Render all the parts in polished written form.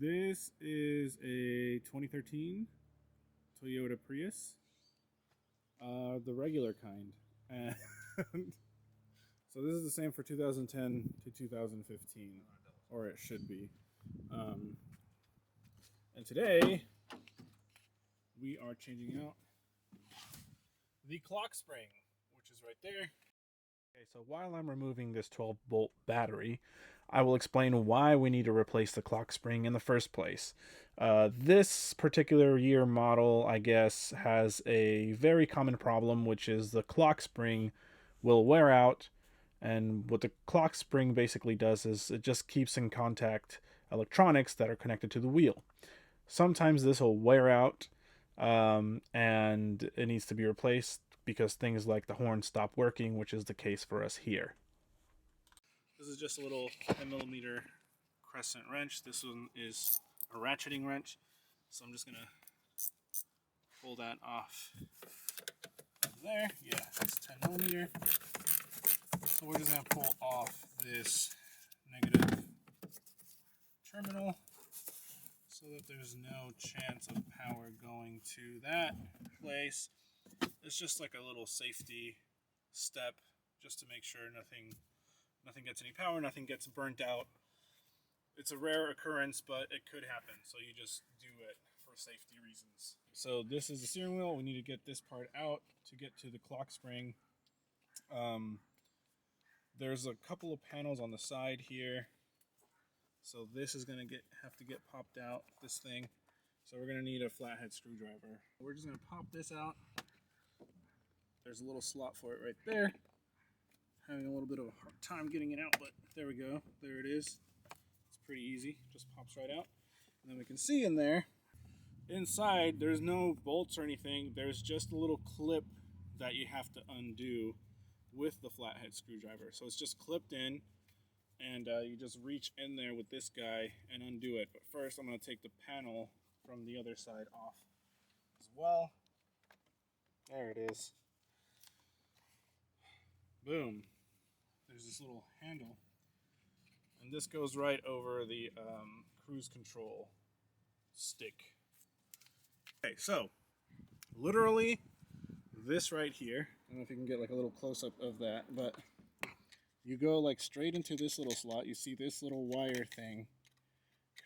This is a 2013 Toyota Prius, the regular kind. And so this is the same for 2010 to 2015, or it should be. And today we are changing out the Clockspring, which is right there. Okay, so while I'm removing this 12-volt battery, I will explain why we need to replace the Clockspring in the first place. This particular year model, I guess, has a very common problem, which is the Clockspring will wear out, and what the Clockspring basically does is it just keeps in contact electronics that are connected to the wheel. Sometimes this will wear out, and it needs to be replaced because things like the horn stop working, which is the case for us here. This is just a little 10mm crescent wrench. This one is a ratcheting wrench, so I'm just gonna pull that off there. Yeah, it's 10mm. So we're just gonna pull off this negative terminal so that there's no chance of power going to that place. It's just like a little safety step just to make sure nothing gets any power, nothing gets burnt out. It's a rare occurrence, but it could happen, so you just do it for safety reasons. So this is the steering wheel. We need to get this part out to get to the Clockspring. There's a couple of panels on the side here, so this is going to have to get popped out, this thing. So we're going to need a flathead screwdriver. We're just going to pop this out. There's a little slot for it right there. Having a little bit of a hard time getting it out, but there we go. There it is. It's pretty easy. Just pops right out. And then we can see in there, inside, there's no bolts or anything. There's just a little clip that you have to undo with the flathead screwdriver. So it's just clipped in, and you just reach in there with this guy and undo it. But first, I'm going to take the panel from the other side off as well. There it is. Boom. There's this little handle, and this goes right over the cruise control stick. Okay, so literally this right here, I don't know if you can get like a little close-up of that, but you go like straight into this little slot. You see this little wire thing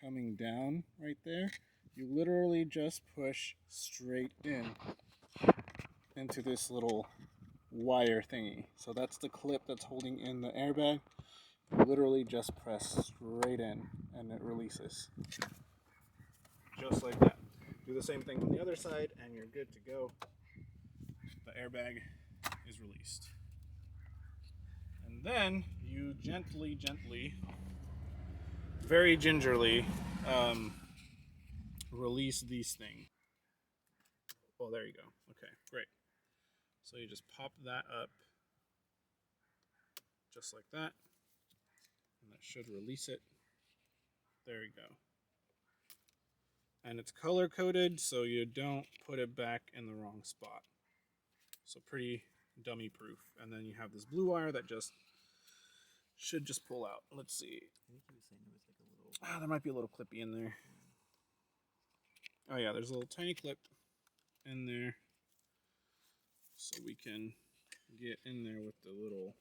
coming down right there. You literally just push straight into this little wire thingy. So that's the clip that's holding in the airbag. You literally just press straight in and it releases. Just like that. Do the same thing on the other side and you're good to go. The airbag is released. And then you gently, very gingerly release these things. Oh, there you go. Okay, great. So you just pop that up just like that, and that should release it. There you go. And it's color coded so you don't put it back in the wrong spot. So pretty dummy proof. And then you have this blue wire that should just pull out. Let's see. I think he was saying there was like a little... there might be a little clippy in there. Oh yeah, there's a little tiny clip in there. So we can get in there with the little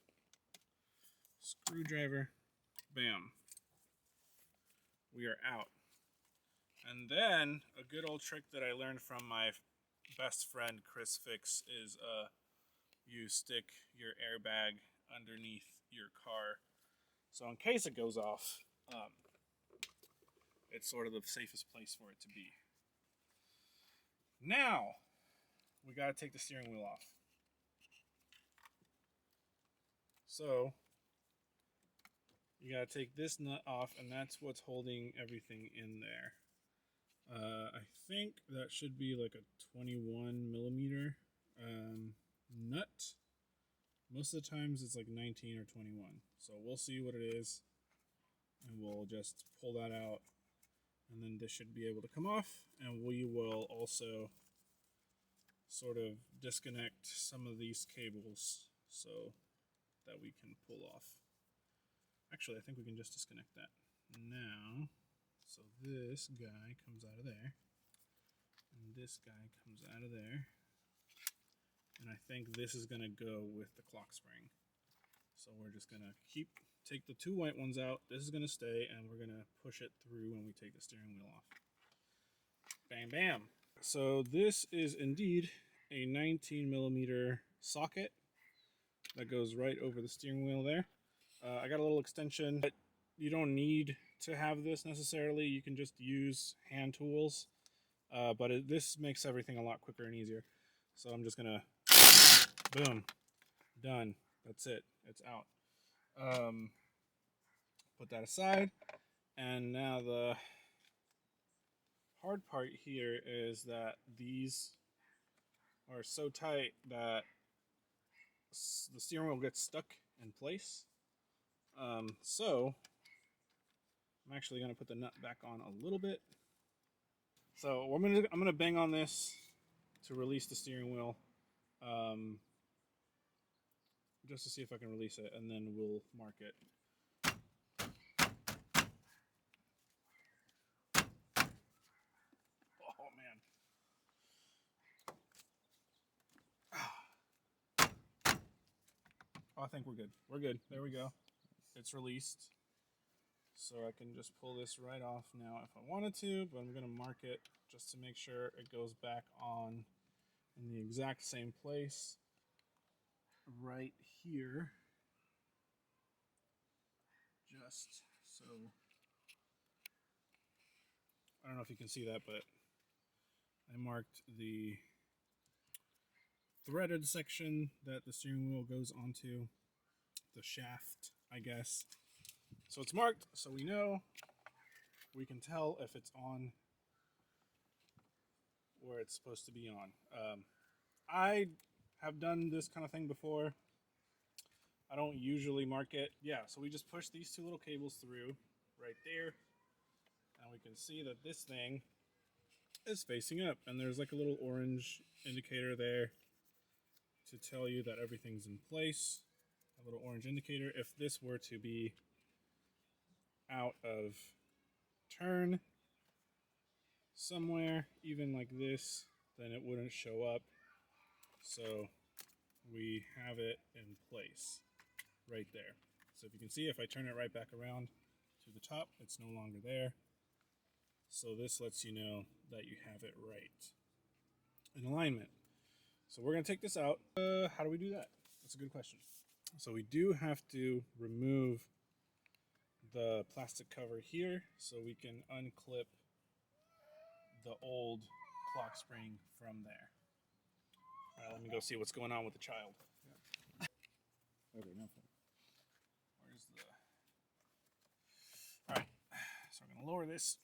screwdriver. Bam. We are out. And then a good old trick that I learned from my best friend Chris Fix is you stick your airbag underneath your car. So in case it goes off, it's sort of the safest place for it to be. Now, we got to take the steering wheel off. So, you got to take this nut off, and that's what's holding everything in there. I think that should be like a 21mm nut. Most of the times it's like 19 or 21. So we'll see what it is, and we'll just pull that out, and then this should be able to come off, and we will also sort of disconnect some of these cables so that we can pull off. Actually, I think we can just disconnect that now. So this guy comes out of there, and this guy comes out of there, and I think this is going to go with the clock spring. So we're just going to take the two white ones out. This is going to stay, and we're going to push it through when we take the steering wheel off. Bam, bam. So this is indeed a 19mm socket that goes right over the steering wheel there. I got a little extension, but you don't need to have this necessarily. You can just use hand tools, but this makes everything a lot quicker and easier. So I'm just gonna, boom, done. That's it. It's out. Put that aside, and now the hard part here is that these are so tight that the steering wheel gets stuck in place. So I'm actually going to put the nut back on a little bit. So I'm going to bang on this to release the steering wheel, just to see if I can release it, and then we'll mark it. Oh man. Oh, I think we're good. We're good. There we go. It's released. So I can just pull this right off now if I wanted to, but I'm going to mark it just to make sure it goes back on in the exact same place right here. Just so, I don't know if you can see that, but I marked the threaded section that the steering wheel goes onto, the shaft, I guess. So it's marked, so we know, we can tell if it's on where it's supposed to be on. I have done this kind of thing before. I don't usually mark it. Yeah, so we just push these two little cables through right there, and we can see that this thing is facing up, and there's like a little orange indicator there to tell you that everything's in place. A little orange indicator. If this were to be out of turn somewhere, even like this, then it wouldn't show up. So we have it in place right there. So if you can see, if I turn it right back around to the top, it's no longer there. So this lets you know that you have it right in alignment. So we're going to take this out. How do we do that? That's a good question. So we do have to remove the plastic cover here so we can unclip the old clock spring from there. All right, let me go see what's going on with the child. Yeah. Okay, no problem. Where's the... All right, so we're going to lower this.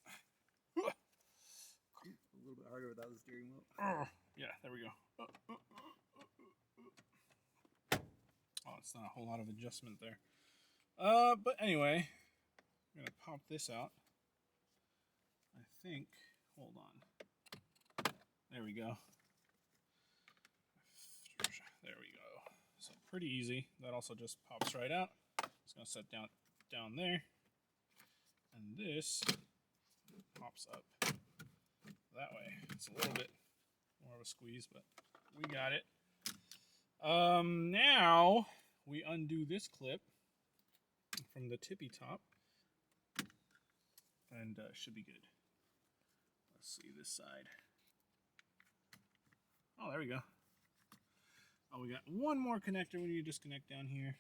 A little bit harder without the steering wheel. Yeah, there we go. Oh, it's not a whole lot of adjustment there. But anyway, I'm gonna pop this out. I think, hold on. There we go. There we go. So pretty easy. That also just pops right out. It's gonna set down there. And this pops up that way. It's a little bit more of a squeeze, but we got it. Now we undo this clip from the tippy top, and should be good. Let's see this side. Oh, there we go. Oh, we got one more connector we need to disconnect down here,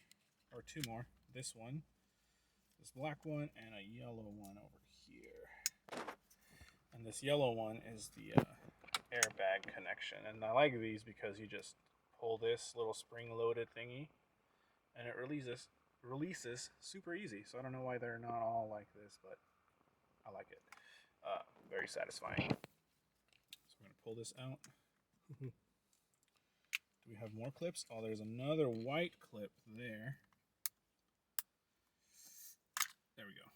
or two more. This one, this black one, and a yellow one over here. And this yellow one is the airbag connection, and I like these because you just pull this little spring-loaded thingy, and it releases super easy. So I don't know why they're not all like this, but I like it. Very satisfying. So we're gonna pull this out. Do we have more clips? Oh, there's another white clip there. There we go.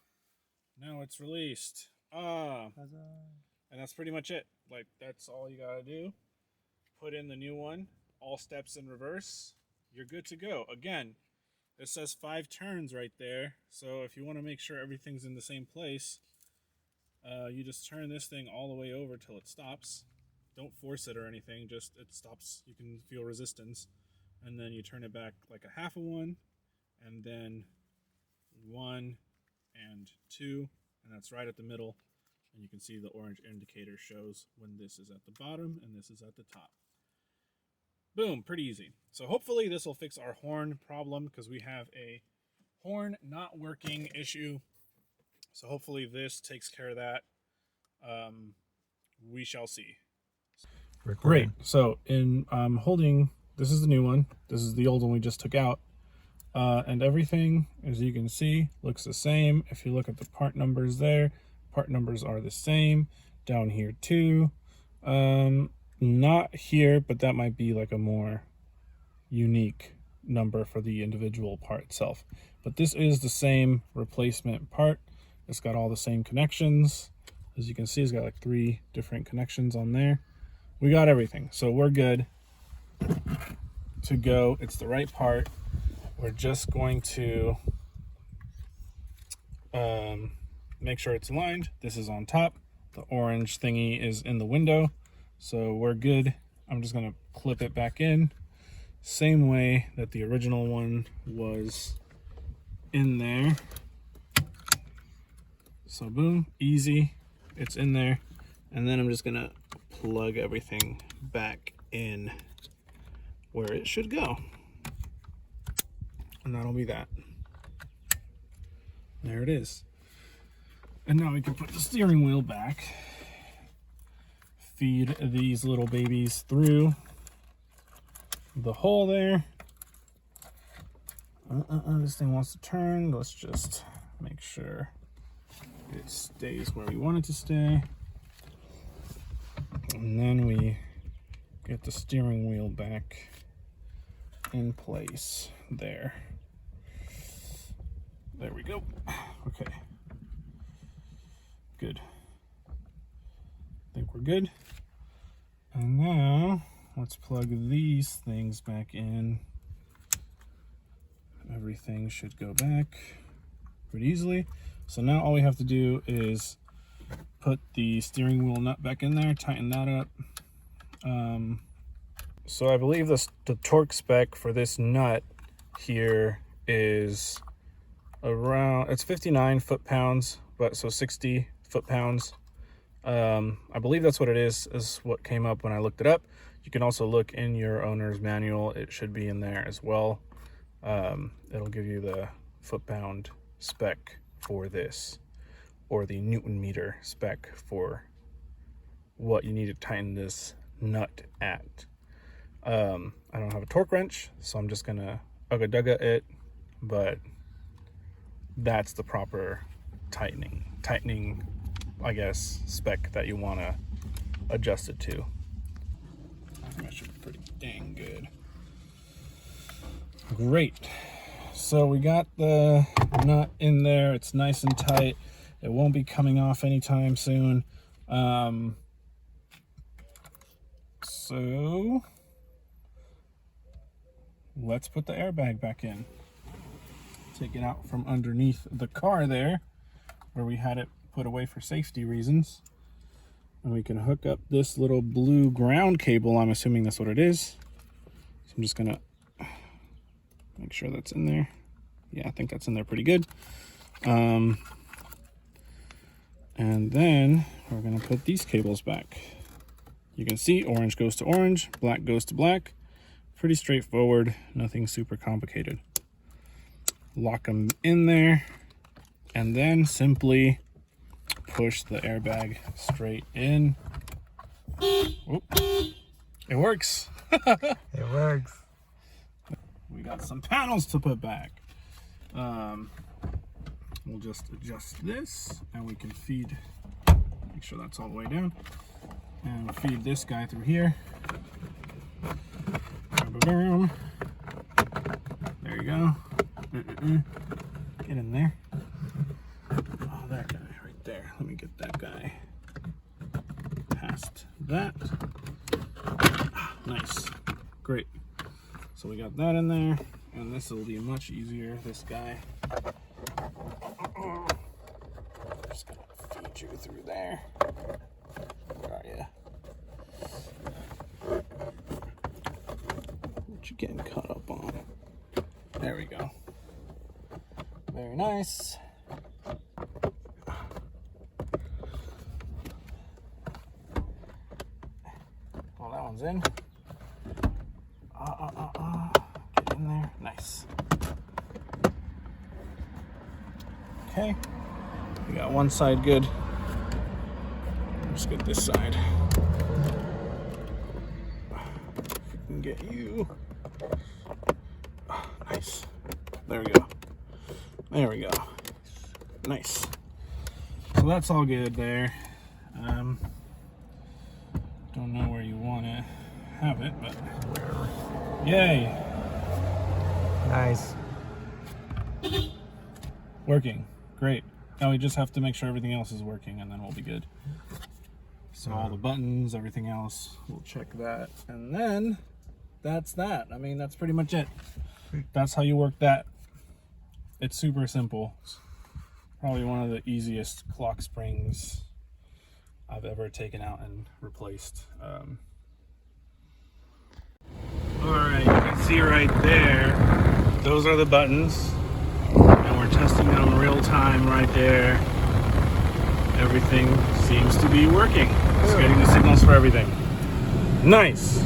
Now it's released. And that's pretty much it. Like, that's all you gotta do. Put in the new one, all steps in reverse. You're good to go. Again, it says 5 turns right there. So if you want to make sure everything's in the same place, you just turn this thing all the way over till it stops. Don't force it or anything, just it stops. You can feel resistance. And then you turn it back like a half of one, and then 1 and 2, and that's right at the middle. And you can see the orange indicator shows when this is at the bottom and this is at the top. Boom, pretty easy. So hopefully this will fix our horn problem, because we have a horn not working issue. So hopefully this takes care of that. We shall see. Great. So in holding, this is the new one. This is the old one we just took out. And everything, as you can see, looks the same. If you look at the part numbers there, part numbers are the same. Down here too. Not here, but that might be like a more unique number for the individual part itself. But this is the same replacement part. It's got all the same connections. As you can see, it's got like 3 different connections on there. We got everything, so we're good to go. It's the right part. We're just going to make sure it's aligned. This is on top. The orange thingy is in the window, so we're good. I'm just gonna clip it back in, same way that the original one was in there. So boom, easy, it's in there. And then I'm just gonna plug everything back in where it should go. And that'll be that. There it is. And now we can put the steering wheel back, feed these little babies through the hole there. This thing wants to turn. Let's just make sure it stays where we want it to stay. And then we get the steering wheel back in place there. There we go. Okay. Good. I think we're good. And now let's plug these things back in. Everything should go back pretty easily. So now all we have to do is put the steering wheel nut back in there, tighten that up. So I believe the torque spec for this nut here is around, it's 59 foot-pounds, but so 60 foot-pounds. I believe that's what it is what came up when I looked it up. You can also look in your owner's manual. It should be in there as well. It'll give you the foot-pound spec for this, or the Newton meter spec for what you need to tighten this nut at. I don't have a torque wrench, so I'm just gonna ugga-dugga it, but that's the proper tightening, I guess, spec that you want to adjust it to. That should be pretty dang good. Great. So we got the nut in there. It's nice and tight. It won't be coming off anytime soon. So let's put the airbag back in. Take it out from underneath the car there, where we had it put away for safety reasons. And we can hook up this little blue ground cable. I'm assuming that's what it is. So I'm just gonna make sure that's in there. Yeah, I think that's in there pretty good. And then we're gonna put these cables back. You can see orange goes to orange, black goes to black. Pretty straightforward, nothing super complicated. Lock them in there, and then simply push the airbag straight in. Oop. It works. It works. We got some panels to put back. We'll just adjust this, and we can feed, make sure that's all the way down, and we'll feed this guy through here. There you go. Get in there. Oh, that guy right there. Let me get that guy past that. Nice. Great. So we got that in there, and this will be much easier. This guy. Just gonna feed you through there. Where are you? What you getting caught up on? There we go. Very nice. Well, that one's in. Get in there. Nice. Okay. We got one side good. Let's get this side. If we can get you. Oh, nice. There we go. There we go. Nice. So that's all good there. Don't know where you want to have it, but yay! Nice. Working. Great. Now we just have to make sure everything else is working, and then we'll be good. So all the buttons, everything else, we'll check that, and then that's that. I mean, that's pretty much it. That's how you work that. It's super simple. Probably one of the easiest clock springs I've ever taken out and replaced. Alright, you can see right there, those are the buttons, and we're testing them real time right there. Everything seems to be working. It's getting the signals for everything. Nice!